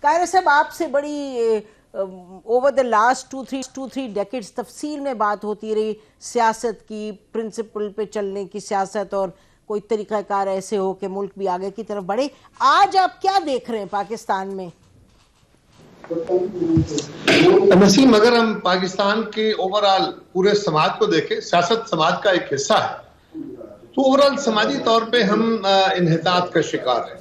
कायरा साहब, आपसे बड़ी over the last two three decades तफसील में बात होती रही सियासत की, प्रिंसिपल पे चलने की सियासत, और कोई तरीक़ाकार ऐसे हो कि मुल्क भी आगे की तरफ बढ़े। आज आप क्या देख रहे हैं पाकिस्तान में? नसीम, अगर हम पाकिस्तान के ओवरऑल पूरे समाज को देखें, सियासत समाज का एक हिस्सा है, तो ओवरऑल समाजी तौर पे हम इन्हितात का शिकार हैं।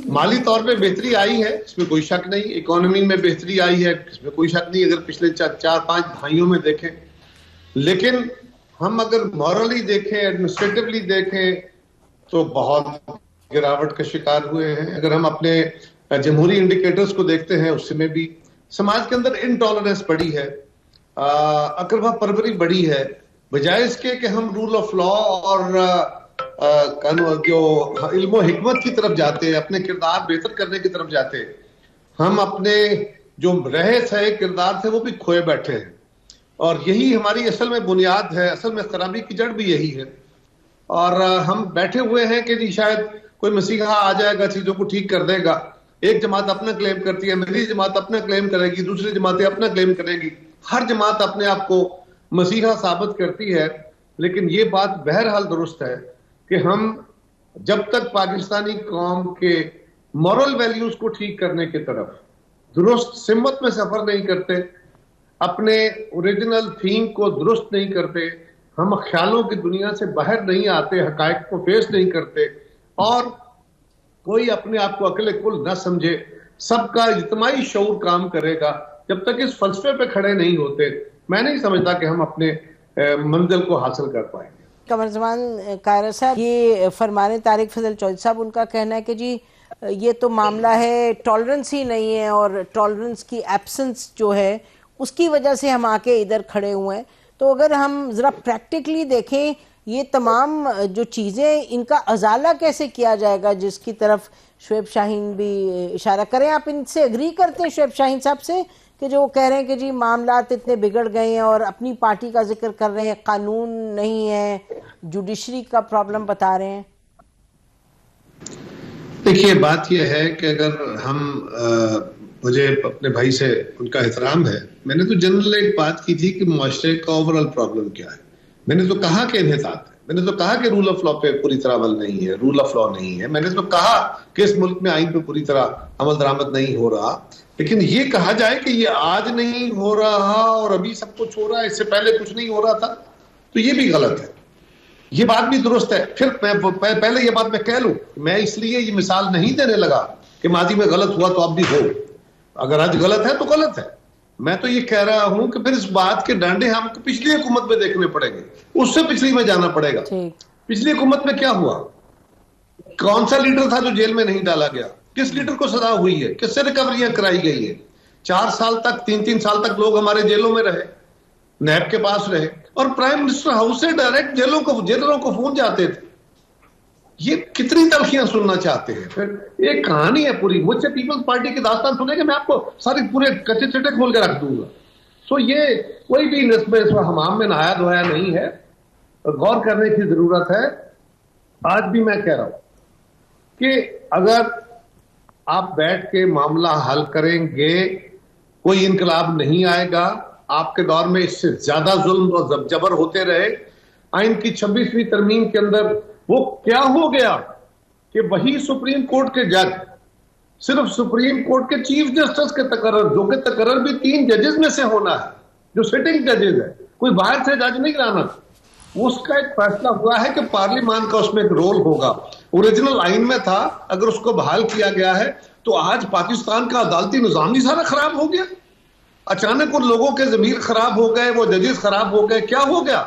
माली तौर पे बेहतरी आई है, इसमें कोई शक नहीं। इकोनॉमी में बेहतरी आई है, इसमें कोई शक नहीं, अगर पिछले 4-5 दहाइयों में देखें। लेकिन हम अगर मॉरली देखें, एडमिनिस्ट्रेटिवली देखें, तो बहुत गिरावट का शिकार हुए हैं। अगर हम अपने जमहूरी इंडिकेटर्स को देखते हैं, उसमें भी समाज के अंदर इनटॉलरेंस बढ़ी है, अकरवा परवरी बढ़ी है। बजाय इसके कि हम रूल ऑफ लॉ और जो इल्म और हिकमत की तरफ जाते हैं, अपने किरदार बेहतर करने की तरफ जाते हैं, हम अपने जो रहे सहे किरदार थे वो भी खोए बैठे हैं। और यही हमारी असल में बुनियाद है, असल में खराबी की जड़ भी यही है। और हम बैठे हुए हैं कि जी शायद कोई मसीहा आ जाएगा, चीजों को ठीक कर देगा। एक जमात अपना क्लेम करती है, मेरी जमात अपना क्लेम करेगी, दूसरी जमातें अपना क्लेम करेंगी, हर जमात अपने आप को मसीहा साबित करती है। लेकिन ये बात बहरहाल दुरुस्त है कि हम जब तक पाकिस्तानी कौम के मॉरल वैल्यूज को ठीक करने की तरफ दुरुस्त सिमत में सफर नहीं करते, अपने ओरिजिनल थीम को दुरुस्त नहीं करते, हम ख्यालों की दुनिया से बाहर नहीं आते, हकायक को फेस नहीं करते, और कोई अपने आप को अकेले कुल न समझे, सबका इज्तिमाई शऊर काम करेगा, जब तक इस फलसफे पे खड़े नहीं होते, मैं नहीं समझता कि हम अपने मंजिल को हासिल कर पाएंगे। कमरजमान कायरा साहब, ये फरमाने तारिक फजल चौधरी साहब, उनका कहना है कि जी ये तो मामला है टॉलरेंस ही नहीं है, और टॉलरेंस की एब्सेंस जो है उसकी वजह से हम आके इधर खड़े हुए हैं। तो अगर हम ज़रा प्रैक्टिकली देखें, ये तमाम जो चीज़ें, इनका अजाला कैसे किया जाएगा, जिसकी तरफ शुएब शाहीन भी इशारा करें। आप इनसे एग्री करते हैं शुएब शाहीन साहब से कि जो कह रहे हैं कि जी मामलात इतने बिगड़ गए हैं, और अपनी पार्टी का जिक्र कर रहे हैं, कानून नहीं है, जुडिशरी का प्रॉब्लम बता रहे हैं? देखिए, बात यह है कि अगर हम मुझे अपने भाई से उनका एहतराम है, मैंने तो जनरल एक बात की थी कि मुआशरे का ओवरऑल प्रॉब्लम क्या है। मैंने तो कहा कि इन्हितात है, मैंने तो कहा कि रूल ऑफ लॉ पे पूरी तरह अमल नहीं है, रूल ऑफ लॉ नहीं है, मैंने तो कहा कि इस मुल्क में आइन पे पूरी तरह अमल दरामद नहीं हो रहा। लेकिन ये कहा जाए कि ये आज नहीं हो रहा और अभी सब कुछ हो रहा है, इससे पहले कुछ नहीं हो रहा था, तो ये भी गलत है। ये बात भी दुरुस्त है। फिर पहले ये बात मैं कह लूं, मैं इसलिए ये मिसाल नहीं देने लगा कि माजी में गलत हुआ तो अब भी हो। अगर आज गलत है तो गलत है। मैं तो ये कह रहा हूं कि फिर इस बात के डांडे हमको पिछली हुकूमत में देखने पड़ेंगे, उससे पिछली में जाना पड़ेगा। पिछली हुकूमत में क्या हुआ? कौन सा लीडर था जो जेल में नहीं डाला गया? किस लीडर को सजा हुई है? किससे रिकवरियां कराई गई है? 4 साल तक, 3-3 साल तक लोग हमारे जेलों में रहे, नैब के पास रहे, और प्राइम मिनिस्टर हाउस से डायरेक्ट जेलरों को फोन जाते थे। ये कितनी तलखियां सुनना चाहते हैं? फिर एक कहानी है पूरी। मुझसे पीपल्स पार्टी की दास्तान सुनेंगे, मैं आपको सारी पूरे कच्चे चिट्टे खोल के रख दूंगा। सो ये कोई भी इसमें हमाम में नहाया धोया नहीं है, गौर करने की जरूरत है। आज भी मैं कह रहा हूं कि अगर आप बैठ के मामला हल करेंगे, कोई इनकलाब नहीं आएगा। आपके दौर में इससे ज्यादा जुल्म और जबर होते रहे। आइन की 26वीं तरमीम के अंदर वो क्या हो गया कि वही सुप्रीम कोर्ट के जज, सिर्फ सुप्रीम कोर्ट के चीफ जस्टिस के तकर्रर, जो कि तकर्रर भी 3 जजेस में से होना है, जो सिटिंग जजेस है, कोई बाहर से जज नहीं लाना, उसका एक फैसला हुआ है कि पार्लियामान का उसमें एक रोल होगा। ओरिजिनल आइन में था, अगर उसको बहाल किया गया है तो आज पाकिस्तान का अदालती निजाम ही सारा खराब हो गया। अचानक उन लोगों के जमीर खराब हो गए, वो जजेस खराब हो गए। क्या हो गया?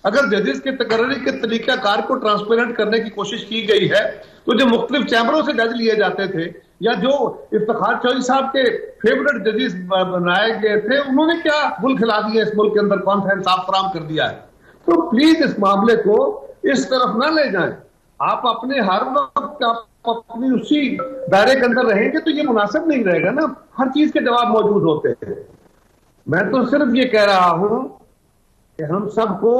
अगर जजेस के तकर्री के तरीकाकार को ट्रांसपेरेंट करने की कोशिश की गई है, तो जो मुख्तलिफ चैम्बरों से जज लिए जाते थे, या जो इफ्तिखार चौधरी साहब के फेवरेट जजेस बनाए गए थे, उन्होंने क्या गुल खिला दिया इस मुल्क के अंदर, कॉन्फ्रेंस साफ फराम कर दिया है। तो प्लीज इस मामले को इस तरफ ना ले जाएं। आप अपने हर वक्त आप अपनी उसी दायरे के अंदर रहेंगे तो ये मुनासिब नहीं रहेगा ना। हर चीज के जवाब मौजूद होते हैं। मैं तो सिर्फ ये कह रहा हूं कि हम सबको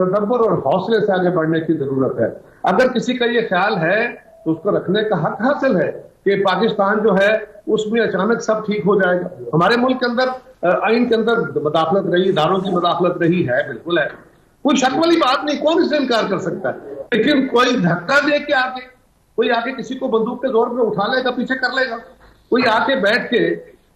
तदब्बर और हौसले से आगे बढ़ने की जरूरत है। अगर किसी का ये ख्याल है तो उसको रखने का हक हासिल है, कि पाकिस्तान जो है उसमें अचानक सब ठीक हो जाएगा। हमारे मुल्क के अंदर आइन के अंदर मदाखलत रही, इदारों की मदाखलत रही है, बिल्कुल है, कोई शक वाली बात नहीं, कौन इससे इनकार कर सकता है। लेकिन कोई धक्का दे के आके, कोई आके किसी को बंदूक के जोर पे उठा लेगा, पीछे कर लेगा, कोई आके बैठ के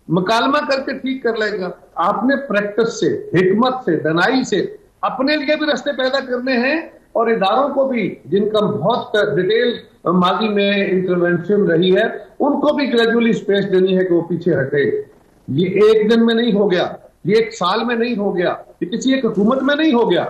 मुकालमा करके ठीक कर लेगा। आपने प्रैक्टिस से, हिकमत से, दनाई से अपने लिए भी रास्ते पैदा करने हैं और इदारों को भी, जिनका बहुत डिटेल माजी में इंटरवेंशन रही है, उनको भी ग्रेजुअली स्पेस देनी है कि वो पीछे हटे। ये एक दिन में नहीं हो गया, ये एक साल में नहीं हो गया, ये किसी एक हुकूमत में नहीं हो गया।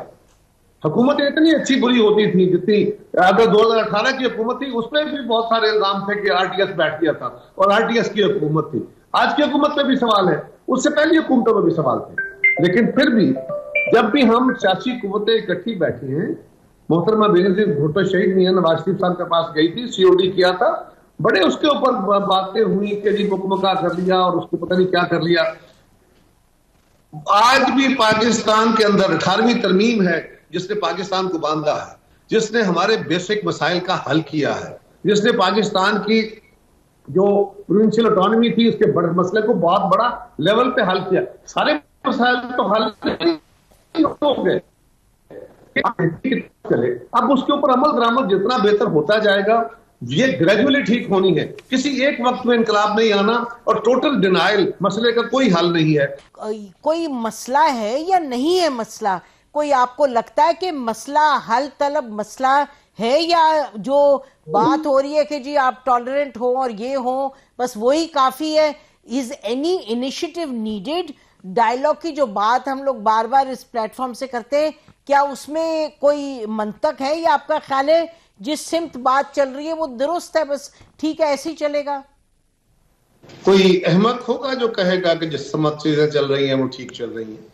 हुकूमत इतनी अच्छी बुरी होती थी जितनी अगर 2018 की हुकूमत थी, उसमें भी बहुत सारे इल्जाम थे कि आरटीएस बैठ गया था और आरटीएस की हुकूमत थी। आज की हुकूमत में भी सवाल है, उससे पहली हुकूमतों में भी सवाल थे। लेकिन फिर भी जब भी हम सियासी कुव्वतें इकट्ठी बैठी हैं, मोहतरमा बेनजीर भुट्टो शहीद मियां नवाज शरीफ साहब के पास गई थी, सीओडी किया था, बड़े उसके ऊपर बातें हुई कि जी मुकमका कर लिया और उसको पता नहीं क्या कर लिया। आज भी पाकिस्तान के अंदर 18वीं तरमीम है जिसने पाकिस्तान को बांधा है, जिसने हमारे बेसिक मसाइल का हल किया है, जिसने पाकिस्तान की जो प्रोविंशियल ऑटोनॉमी थी उसके बड़े मसले को बहुत बड़ा लेवल पे हल किया। सारे मसाइल तो हल हो गए, चले, अब उसके ऊपर अमल दरामद जितना बेहतर होता जाएगा, ये ग्रेजुअली ठीक होनी है। किसी एक वक्त में इनकलाब नहीं आना और टोटल डिनाइल मसले का कोई हल नहीं है। कोई मसला है या नहीं है मसला? कोई आपको लगता है कि मसला हल तलब मसला है, या जो बात हो रही है कि जी आप टॉलरेंट हो और ये हो, बस वही काफी है? Is any initiative needed? Dialogue की जो बात हम लोग बार बार इस प्लेटफॉर्म से करते हैं, क्या उसमें कोई मंतक है, या आपका ख्याल है जिस सिमत बात चल रही है वो दुरुस्त है, बस ठीक है ऐसे ही चलेगा? कोई अहमक होगा जो कहेगा कि जिस समझ चीजें चल रही हैं वो ठीक चल रही हैं?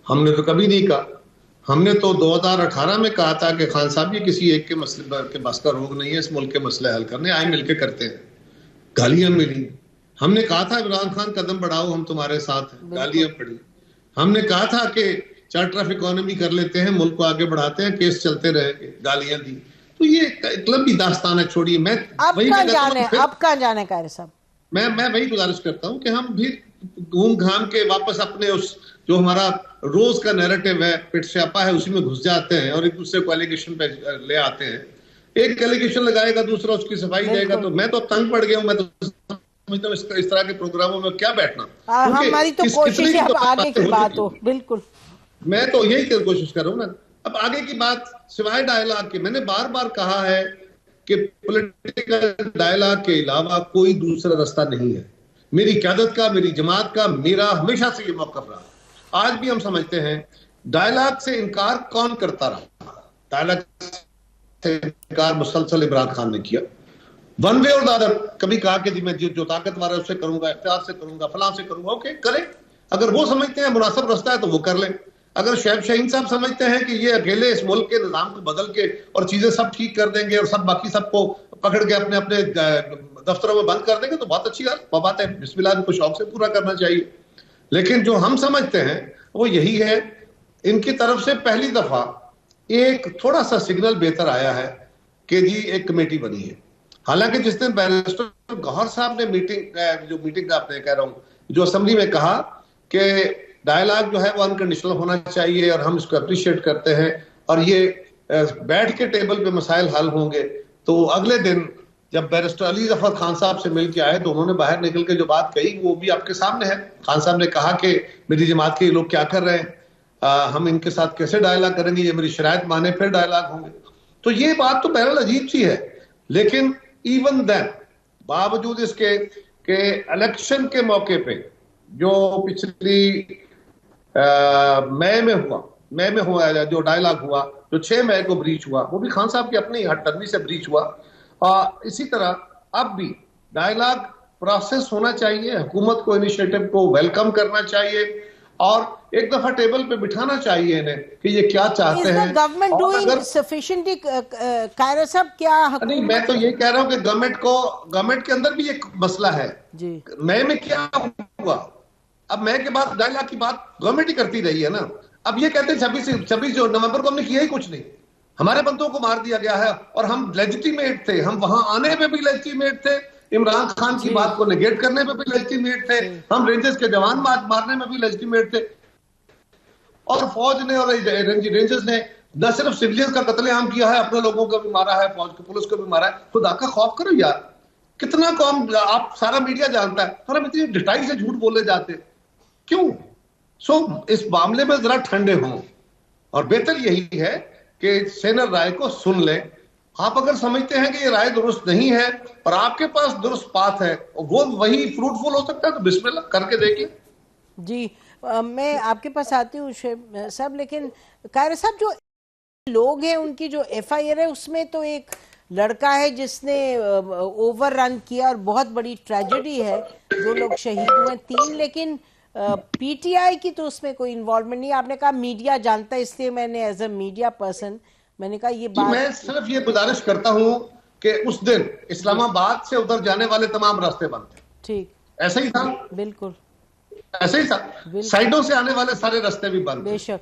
हमने तो कभी नहीं कहा। हमने तो 2018 में कहा था कि खान साहब ये किसी एक के मसले के बस का रोग नहीं है इस मुल्क के मसले हल करने, आए मिलके करते हैं। गालियां मिली। हमने कहा था इमरान खान कदम बढ़ाओ, हम तुम्हारे साथ हैं, गालियां पड़ी। हमने कहा था कि चार्टर ऑफ इकोनॉमी कर लेते हैं, मुल्क को आगे बढ़ाते हैं, केस चलते रहेंगे, गालियां दी। तो ये क्लब की दास्तान है, छोड़िए। मैं अब कहां जाने कायरे साहब, मैं वही गुजारिश करता हूं कि हम भी घूम घाम के वापस अपने उस जो हमारा रोज का नैरेटिव है, पिट स्यापा है, उसी में घुस जाते हैं और एक दूसरे को एलिगेशन पे ले आते हैं। एक एलिगेशन लगाएगा, दूसरा उसकी सफाई देगा। तो मैं तो तंग पड़ गया हूं। मैं तो समझता हूं इस तरह के प्रोग्रामों में क्या बैठना। हमारी तो कोशिश है अब आगे की बात हो। बिल्कुल, मैं तो यही कोशिश कर रहा हूं ना। अब आगे की बात सिवाय डायलॉग के, मैंने बार बार कहा है कि पॉलिटिकल डायलॉग के अलावा कोई दूसरा रास्ता नहीं है। मेरी क़यादत का, मेरी जमात का, मेरा हमेशा से ये मौक़िफ़ रहा। आज भी हम समझते हैं डायलॉग से इनकार कौन करता रहा? डायलॉग से इनकार मुसलसल इमरान खान ने किया, वन वे और द अदर। कभी कहा कि मैं जो ताकतवर है उससे करूंगा, इख्तियार से करूंगा, फलां से करूंगा। ओके, करें। अगर वो समझते हैं मुनासिब रास्ता है तो वो कर लें। अगर शैब शाहीन साहब समझते हैं कि ये अकेले इस मुल्क के निजाम को बदल के और चीजें सब ठीक कर देंगे और सब बाकी सबको पकड़ के अपने अपने दफ्तरों में बंद कर देंगे, तो बहुत अच्छी बात है, बिस्मिल्लाह, इनको शौक से पूरा करना चाहिए। लेकिन जो हम समझते हैं वो यही है, इनकी तरफ से पहली दफा एक थोड़ा सा सिग्नल बेहतर आया है कि जी एक कमेटी बनी है। हालांकि जिस दिन बैरिस्टर गौहर साहब ने मीटिंग का आपने कह रहा हूं, जो असेंबली में कहा कि डायलॉग जो है वो अनकंडीशनल होना चाहिए और हम इसको अप्रिशिएट करते हैं और ये बैठ के टेबल पे मसाइल हल होंगे, तो अगले दिन जब बैरिस्टर अली जफर खान साहब से मिल के आए तो उन्होंने बाहर निकल के जो बात कही वो भी आपके सामने है। खान साहब ने कहा कि मेरी जमात के लोग क्या कर रहे हैं, हम इनके साथ कैसे डायलॉग करेंगे, ये मेरी शरायत माने फिर डायलॉग होंगे। तो ये बात तो बहरहाल अजीब सी है। लेकिन इवन देन, बावजूद इसके के इलेक्शन के मौके पे जो पिछली मई में हुआ जो डायलॉग हुआ, जो 6 मई को ब्रीच हुआ, वो भी खान साहब की अपनी हटदर्मी से ब्रीच हुआ। इसी तरह अब भी डायलॉग प्रोसेस होना चाहिए, हुकूमत को इनिशिएटिव को वेलकम करना चाहिए और एक दफा टेबल पे बिठाना चाहिए इन्हें कि ये क्या चाहते हैं। Government doing sufficiently? कायरा साहब, क्या नहीं, मैं तो ये कह रहा हूं कि गवर्नमेंट के अंदर भी एक मसला है जी। मई में क्या हुआ? अब मई के बाद डायलॉग की बात गवर्नमेंट ही करती रही है ना। अब ये कहते हैं 26 नवंबर को हमने किया ही कुछ नहीं, हमारे बंदों को मार दिया गया है और हम लेजिटिमेट थे, हम वहां आने में भी लेजिटिमेट थे, इमरान खान की बात को नेगेट करने में भी लेजिटिमेट थे, हम रेंजर्स के जवान मारने में भी लेजिटिमेट थे, और फौज ने और रेंजर्स ने न सिर्फ सिविलियंस का कत्लेआम किया है, अपने लोगों को भी मारा है, फौज को पुलिस को भी मारा है। खुदा का खौफ करो यार, कितना कौम, आप सारा मीडिया जानता है, और हम इतनी डिटाइल से झूठ बोले जाते क्यों? इस मामले में जरा ठंडे हों, और बेहतर यही है कि सेनर राय को सुन लें। आप अगर समझते हैं कि ये राय दुरुस्त नहीं है और आपके पास दुरुस्त पाथ है, वो वही फ्रूटफुल हो सकता है, तो बिस्मिल्लाह करके देखिए। जी मैं आपके पास आती हूँ साहब, लेकिन कायरा साहब, जो लोग हैं उनकी जो एफआईआर है उसमें तो एक लड़का है जिसने ओवर रन किया और बहुत बड़ी ट्रेजेडी है, जो लोग शहीद हुए 3, लेकिन पीटीआई की तो उसमें कोई इन्वॉल्वमेंट नहीं। आपने कहा मीडिया जानता है, इसलिए मैंने एज अ मीडिया पर्सन मैंने कहा ये बात। मैं सिर्फ ये गुजारिश करता हूं कि उस दिन इस्लामाबाद से उधर जाने वाले तमाम रास्ते बंद थे। ठीक, ऐसा ही था, बिल्कुल ऐसा ही था, साइडों से आने वाले सारे रास्ते भी बंद थे। बेशक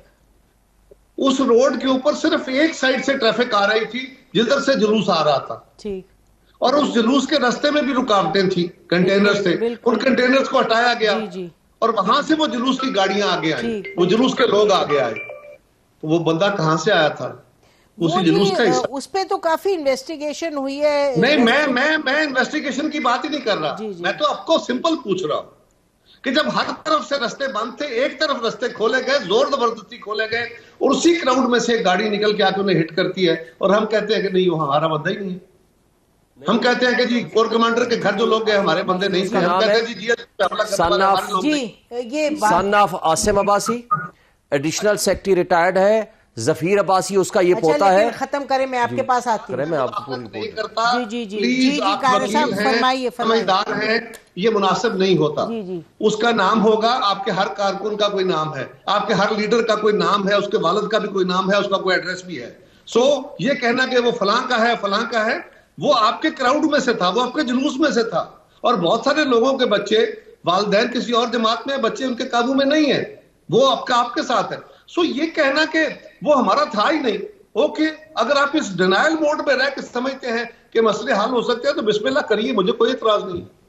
उस रोड के ऊपर सिर्फ एक साइड से ट्रैफिक आ रही थी, जिधर से जुलूस आ रहा था। ठीक, और उस जुलूस के रास्ते में भी रुकावटें थी, कंटेनर्स थे, उन कंटेनर्स को हटाया गया। जी जी, और वहां से वो जुलूस की गाड़ियां आगे आई, वो जुलूस के लोग आगे आए। तो वो बंदा कहां से आया था? उसी जुलूस का हिस्सा। उस पे तो काफी इन्वेस्टिगेशन हुई है। नहीं, मैं इन्वेस्टिगेशन की बात ही नहीं कर रहा। मैं तो आपको सिंपल पूछ रहा हूं कि जब हर तरफ से रास्ते बंद थे, एक तरफ रास्ते खोले गए, जोर जबरदस्ती खोले गए, और उसी क्राउड में से एक गाड़ी निकल के आके उन्हें हिट करती है, और हम कहते हैं कि नहीं, वो हमारा बंदा ही नहीं है। हम कहते हैं कि जी कोर कमांडर के घर जो लोग गए हमारे बंदे नहीं थे। हम कहते हैं जी ये son of Asim Abbasi, additional secretary retired है, जफीर अब्बासी उसका ये पोता है। खत्म करें, मैं आपके पास आती हूँ। मैं आपको नहीं करता। जी जी जी जी जी, फरमाइए, समझदार है, ये मुनासिब नहीं होता। जी जी, उसका नाम होगा, आपके हर कारकुन का कोई नाम है, आपके हर लीडर का कोई नाम है, उसके वालिद का भी कोई नाम है, उसका कोई एड्रेस भी है। ये कहना कि वो फलां का है, फलां का है, वो आपके क्राउड में से था, वो आपके जुलूस में से था। और बहुत सारे लोगों के बच्चे, वालिदैन किसी और जमात में, बच्चे उनके काबू में नहीं है, वो आपके साथ है। ये कहना कि वो हमारा था ही नहीं, ओके, अगर आप इस डिनायल मोड में रह के समझते हैं कि मसले हल हो सकते हैं, तो बिस्मिल्लाह करिए, मुझे कोई इतराज नहीं।